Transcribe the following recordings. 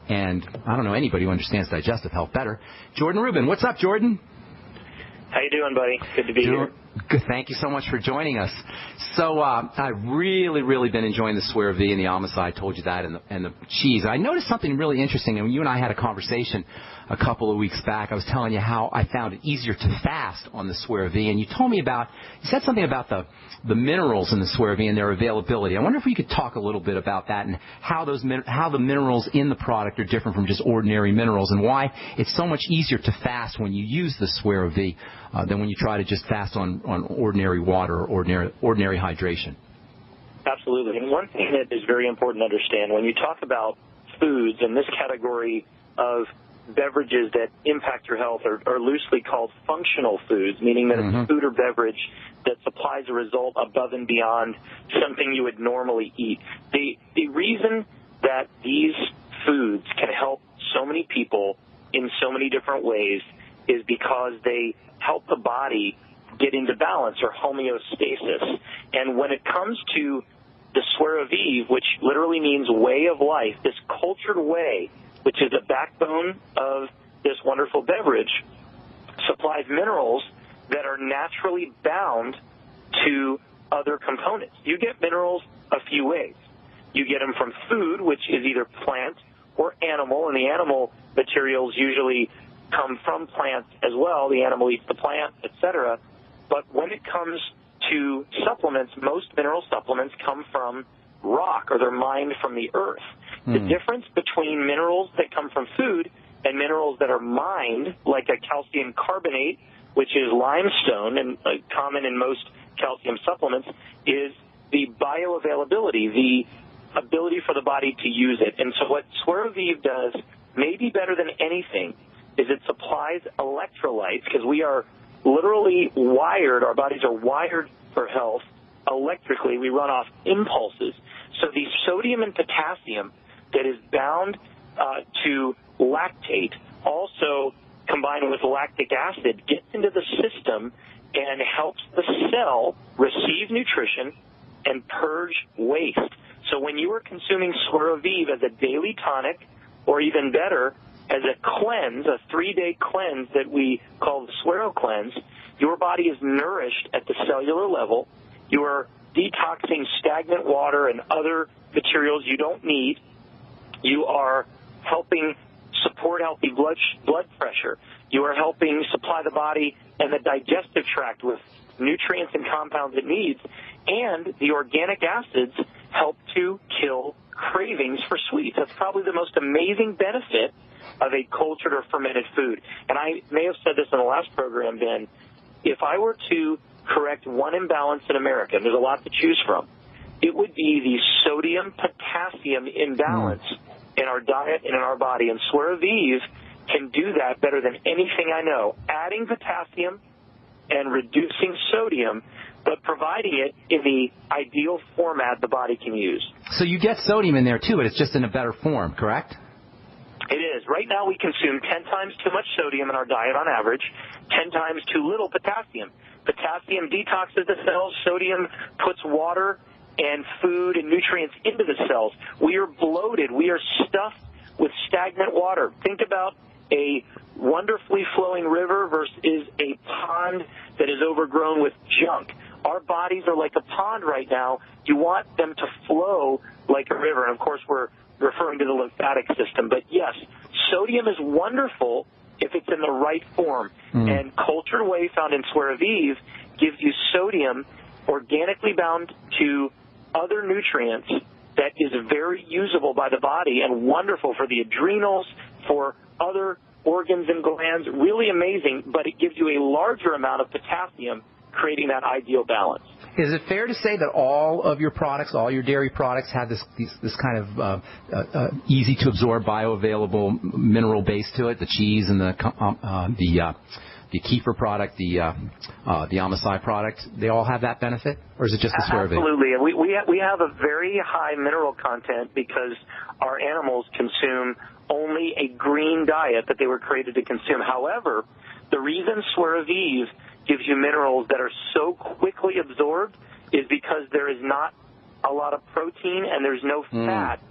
and I don't know anybody who understands digestive health better, Jordan Rubin. What's up, Jordan? How you doing, buddy? Good to be here. Good. Thank you so much for joining us. So I've really been enjoying the Swear V and the Amasa. I told you that, and the cheese. I noticed something really interesting, and you and I had a conversation a couple of weeks back. I was telling you how I found it easier to fast on the Swear V, and you said something about the minerals in the Swear V and their availability. I wonder if we could talk a little bit about that and how the minerals in the product are different from just ordinary minerals, and why it's so much easier to fast when you use the Swear V than when you try to just fast on ordinary water or ordinary hydration. Absolutely. And one thing that is very important to understand, when you talk about foods in this category of beverages that impact your health are loosely called functional foods, meaning that it's food or beverage that supplies a result above and beyond something you would normally eat. The reason that these foods can help so many people in so many different ways is because they help the body get into balance or homeostasis. And when it comes to the Swear V, which literally means way of life, this cultured whey, which is the backbone of this wonderful beverage, supplies minerals that are naturally bound to other components. You get minerals a few ways. You get them from food, which is either plant or animal, and the animal materials usually come from plants as well. The animal eats the plant, etc. But when it comes to supplements, most mineral supplements come from rock, or they're mined from the earth. The difference between minerals that come from food and minerals that are mined, like a calcium carbonate, which is limestone and common in most calcium supplements, is the bioavailability, the ability for the body to use it. And so what Swear V does, maybe better than anything, is it supplies electrolytes, because we are literally wired, our bodies are wired for health electrically. We run off impulses. So the sodium and potassium that is bound to lactate, also combined with lactic acid, gets into the system and helps the cell receive nutrition and purge waste. So when you are consuming Swear V as a daily tonic, or even better, as a cleanse, a 3-day cleanse that we call the Swear Cleanse, your body is nourished at the cellular level. You are detoxing stagnant water and other materials you don't need. You are helping support healthy blood pressure. You are helping supply the body and the digestive tract with nutrients and compounds it needs. And the organic acids help to kill cravings for sweets. That's probably the most amazing benefit of a cultured or fermented food. And I may have said this in the last program, Ben, if I were to correct one imbalance in America, and there's a lot to choose from, it would be the sodium-potassium imbalance in our diet and in our body. And Swear V can do that better than anything I know, adding potassium and reducing sodium, but providing it in the ideal format the body can use. So you get sodium in there, too, but it's just in a better form, correct? It is. Right now we consume 10 times too much sodium in our diet on average, 10 times too little potassium. Potassium detoxes the cells. Sodium puts water and food and nutrients into the cells. We are bloated. We are stuffed with stagnant water. Think about a wonderfully flowing river versus a pond that is overgrown with junk. Our bodies are like a pond right now. You want them to flow like a river. And, of course, we're referring to the lymphatic system. But, yes, sodium is wonderful if it's in the right form. And cultured whey found in Swear V gives you sodium organically bound to other nutrients that is very usable by the body and wonderful for the adrenals, for other organs and glands. Really amazing, but it gives you a larger amount of potassium, creating that ideal balance. Is it fair to say that all of your products, all your dairy products, have this kind of easy to absorb, bioavailable mineral base to it? The cheese and the kefir product, the Amasai product, they all have that benefit, or is it just the Swear V? Absolutely, and we have a very high mineral content because our animals consume only a green diet that they were created to consume. However, the reason Swear V gives you minerals that are so quickly absorbed is because there is not a lot of protein and there's no fat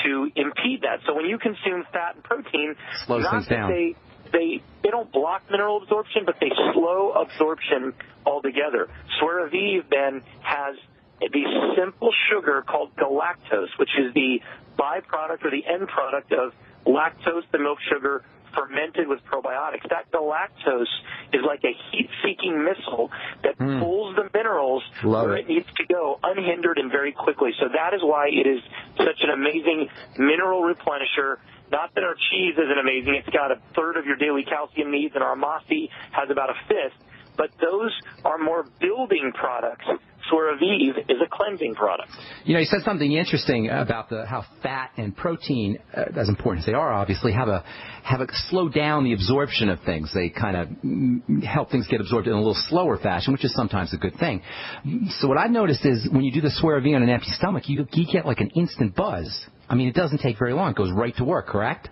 to impede that. So when you consume fat and protein, slows not things that down. They don't block mineral absorption, but they slow absorption altogether. Swear Aviv then has the simple sugar called galactose, which is the byproduct or the end product of lactose, the milk sugar, fermented with probiotics. That galactose is like a heat-seeking missile that pulls the minerals where it needs to go unhindered and very quickly. So that is why it is such an amazing mineral replenisher. Not that our cheese isn't amazing. It's got a third of your daily calcium needs, and our Masi has about a fifth. But those are more building products. Swear Aviv is a cleansing product. You know, you said something interesting about how fat and protein, as important as they are, obviously, have a slow down the absorption of things. They kind of help things get absorbed in a little slower fashion, which is sometimes a good thing. So what I've noticed is when you do the Swear Aviv on an empty stomach, you get like an instant buzz. I mean, it doesn't take very long. It goes right to work, correct?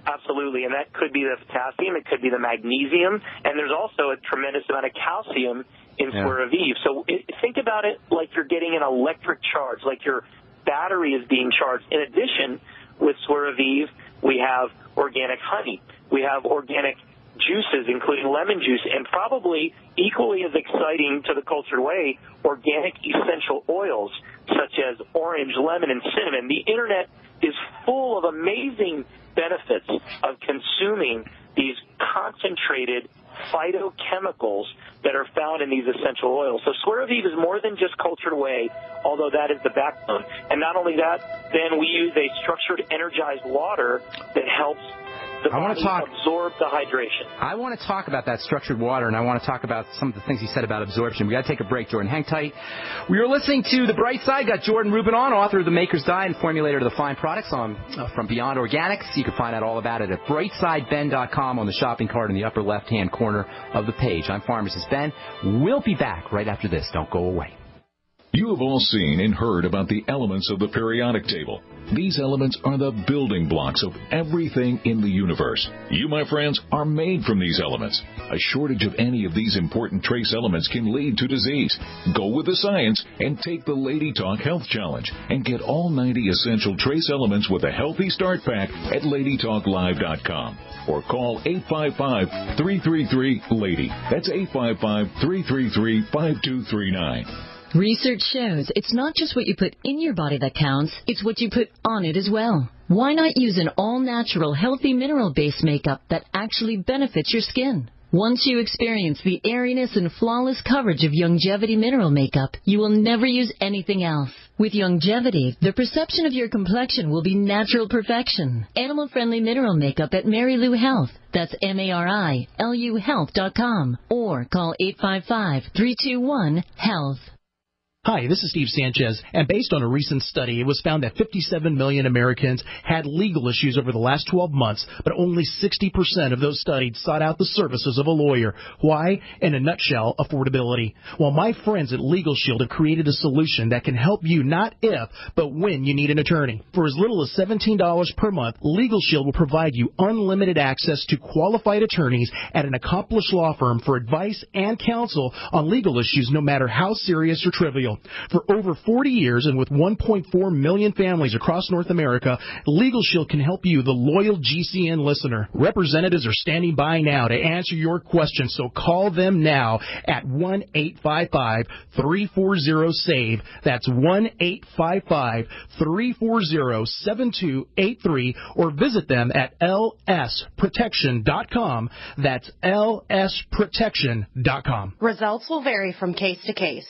Absolutely, and that could be the potassium, it could be the magnesium, and there's also a tremendous amount of calcium in Swear Aviv. So think about it like you're getting an electric charge, like your battery is being charged. In addition, with Swear Aviv, we have organic honey. We have organic juices, including lemon juice, and probably equally as exciting to the cultured way, organic essential oils such as orange, lemon, and cinnamon. The Internet is full of amazing benefits of consuming these concentrated phytochemicals that are found in these essential oils. So Swear Aviv is more than just cultured whey, although that is the backbone. And not only that, then we use a structured energized water that helps the body absorb the hydration. I want to talk about that structured water, and I want to talk about some of the things you said about absorption. We got to take a break, Jordan. Hang tight. We are listening to The Bright Side. Got Jordan Rubin on, author of The Maker's Diet and formulator of the fine products from Beyond Organics. You can find out all about it at brightsideben.com on the shopping cart in the upper left-hand corner of the page. I'm Pharmacist Ben. We'll be back right after this. Don't go away. You have all seen and heard about the elements of the periodic table. These elements are the building blocks of everything in the universe. You, my friends, are made from these elements. A shortage of any of these important trace elements can lead to disease. Go with the science and take the Lady Talk Health Challenge and get all 90 essential trace elements with a healthy start pack at LadyTalkLive.com or call 855-333-LADY. That's 855-333-5239. Research shows it's not just what you put in your body that counts, it's what you put on it as well. Why not use an all-natural, healthy mineral-based makeup that actually benefits your skin? Once you experience the airiness and flawless coverage of Youngevity mineral makeup, you will never use anything else. With Youngevity, the perception of your complexion will be natural perfection. Animal-friendly mineral makeup at Mary Lou Health. That's MARILU Health.com or call 855-321-HEALTH. Hi, this is Steve Sanchez, and based on a recent study, it was found that 57 million Americans had legal issues over the last 12 months, but only 60% of those studied sought out the services of a lawyer. Why? In a nutshell, affordability. Well, my friends at Legal Shield have created a solution that can help you not if, but when you need an attorney. For as little as $17 per month, Legal Shield will provide you unlimited access to qualified attorneys at an accomplished law firm for advice and counsel on legal issues, no matter how serious or trivial. For over 40 years and with 1.4 million families across North America, Legal Shield can help you, the loyal GCN listener. Representatives are standing by now to answer your questions, so call them now at 1-855-340-SAVE. That's 1-855-340-7283, or visit them at lsprotection.com. That's lsprotection.com. Results will vary from case to case.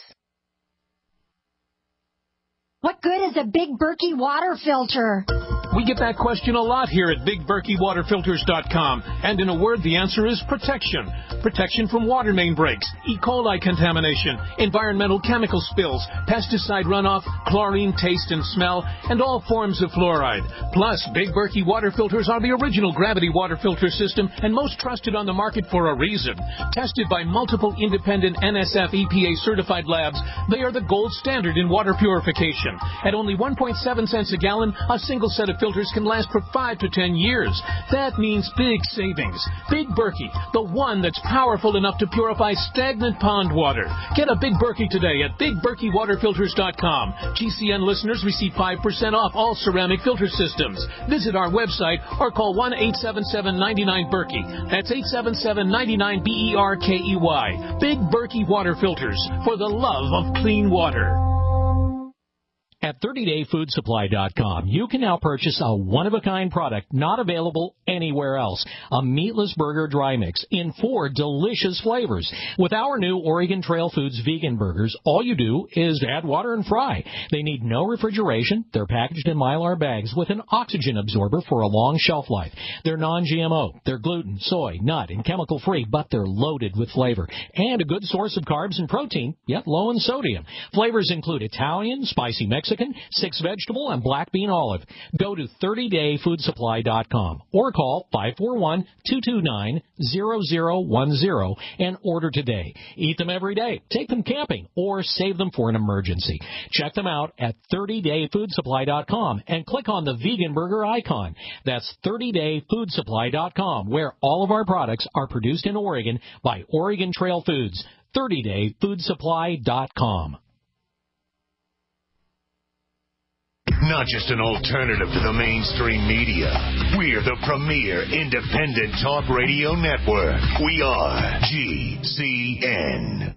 What good is a Big Berkey water filter? We get that question a lot here at BigBerkeyWaterFilters.com. And in a word, the answer is protection. Protection from water main breaks, E. coli contamination, environmental chemical spills, pesticide runoff, chlorine taste and smell, and all forms of fluoride. Plus, Big Berkey water filters are the original gravity water filter system and most trusted on the market for a reason. Tested by multiple independent NSF EPA certified labs, they are the gold standard in water purification. At only 1.7 cents a gallon, a single set of filters can last for 5 to 10 years. That means big savings. Big Berkey, the one that's powerful enough to purify stagnant pond water. Get a Big Berkey today at BigBerkeyWaterFilters.com. GCN listeners receive 5% off all ceramic filter systems. Visit our website or call 1-877-99-BERKEY. That's 877-99-BERKEY. Big Berkey Water Filters, for the love of clean water. At 30dayfoodsupply.com, you can now purchase a one-of-a-kind product not available anywhere else. A meatless burger dry mix in 4 delicious flavors. With our new Oregon Trail Foods vegan burgers, all you do is add water and fry. They need no refrigeration. They're packaged in Mylar bags with an oxygen absorber for a long shelf life. They're non-GMO. They're gluten, soy, nut, and chemical-free, but they're loaded with flavor. And a good source of carbs and protein, yet low in sodium. Flavors include Italian, spicy Mexican, 6-vegetable, and black bean olive. Go to 30dayfoodsupply.com or call 541-229-0010 and order today. Eat them every day, take them camping, or save them for an emergency. Check them out at 30dayfoodsupply.com and click on the vegan burger icon. That's 30dayfoodsupply.com, where all of our products are produced in Oregon by Oregon Trail Foods. 30dayfoodsupply.com. Not just an alternative to the mainstream media. We're the premier independent talk radio network. We are GCN.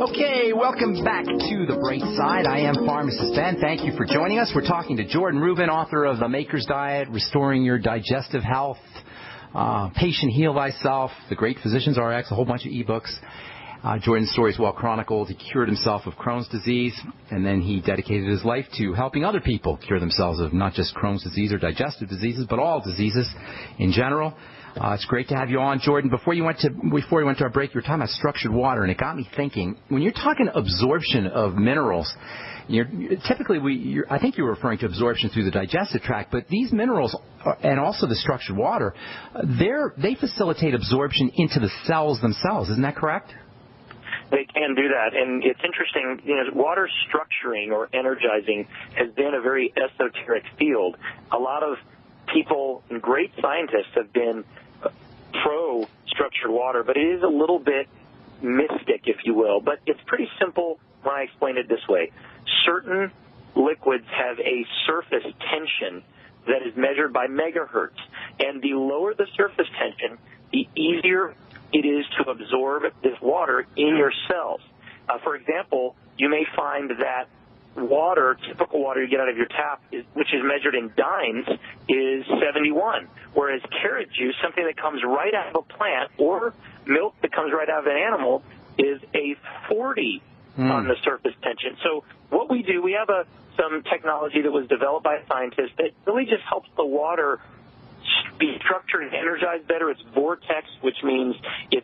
Okay, welcome back to The Bright Side. I am Pharmacist Ben. Thank you for joining us. We're talking to Jordan Rubin, author of The Maker's Diet, Restoring Your Digestive Health, Patient Heal Thyself, The Great Physician's RX, a whole bunch of ebooks. Jordan's story is well chronicled. He cured himself of Crohn's disease, and then he dedicated his life to helping other people cure themselves of not just Crohn's disease or digestive diseases, but all diseases in general. It's great to have you on, Jordan. Before we went to our break, you were talking about structured water, and it got me thinking. When you're talking absorption of minerals, I think you were referring to absorption through the digestive tract, but these minerals and also the structured water, they facilitate absorption into the cells themselves. Isn't that correct? They can do that, and it's interesting, water structuring or energizing has been a very esoteric field. A lot of people and great scientists have been pro-structured water, but it is a little bit mystic, if you will. But it's pretty simple when I explain it this way. Certain liquids have a surface tension that is measured by megahertz, and the lower the surface tension, the easier it is to absorb this water in your cells. For example, you may find that water, typical water you get out of your tap, which is measured in dynes, is 71, whereas carrot juice, something that comes right out of a plant, or milk that comes right out of an animal, is a 40 on the surface tension. So what we do, we have some technology that was developed by scientists that really just helps the water be structured and energized better. It's vortex, which means it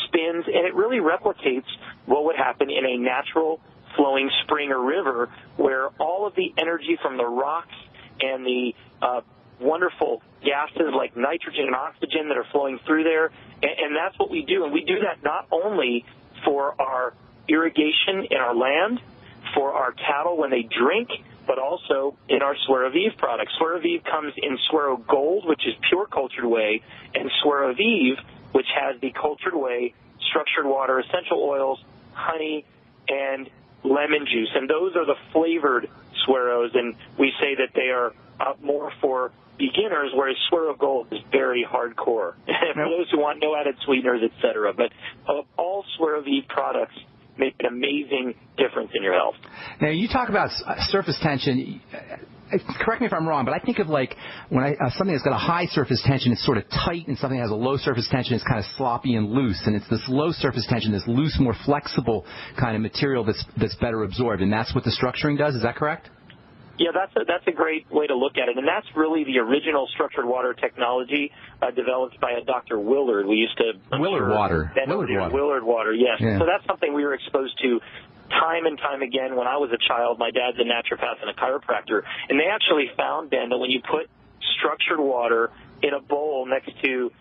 spins, and it really replicates what would happen in a natural flowing spring or river, where all of the energy from the rocks and the wonderful gases like nitrogen and oxygen that are flowing through there, and that's what we do. And we do that not only for our irrigation in our land, for our cattle when they drink, but also in our Sueravive products. Sueravive comes in Suero Gold, which is pure cultured whey, and Sueravive, which has the cultured whey, structured water, essential oils, honey, and lemon juice. And those are the flavored Sueros, and we say that they are more for beginners, whereas Suero Gold is very hardcore. For those who want no added sweeteners, etc. But all Sueravive products make an amazing difference in your health. Now, you talk about surface tension. Correct me if I'm wrong, but I think of like when something that's got a high surface tension, it's sort of tight, and something that has a low surface tension, it's kind of sloppy and loose. And it's this low surface tension, this loose, more flexible kind of material that's better absorbed, and that's what the structuring does. Is that correct? Yeah, that's a great way to look at it, and that's really the original structured water technology developed by a Dr. Willard. We used to Willard Water, yes. Yeah. So that's something we were exposed to time and time again when I was a child. My dad's a naturopath and a chiropractor, and they actually found, Ben, that when you put structured water in a bowl next to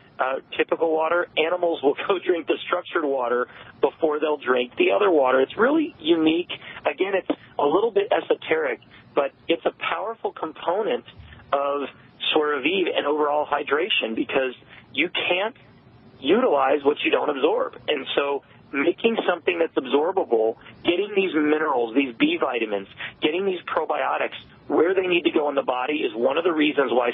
typical water, animals will go drink the structured water before they'll drink the other water. It's really unique. Again, it's a little bit esoteric, but it's a powerful component of Soir à Vivre and overall hydration, because you can't utilize what you don't absorb. And so making something that's absorbable, getting these minerals, these B vitamins, getting these probiotics where they need to go in the body is one of the reasons why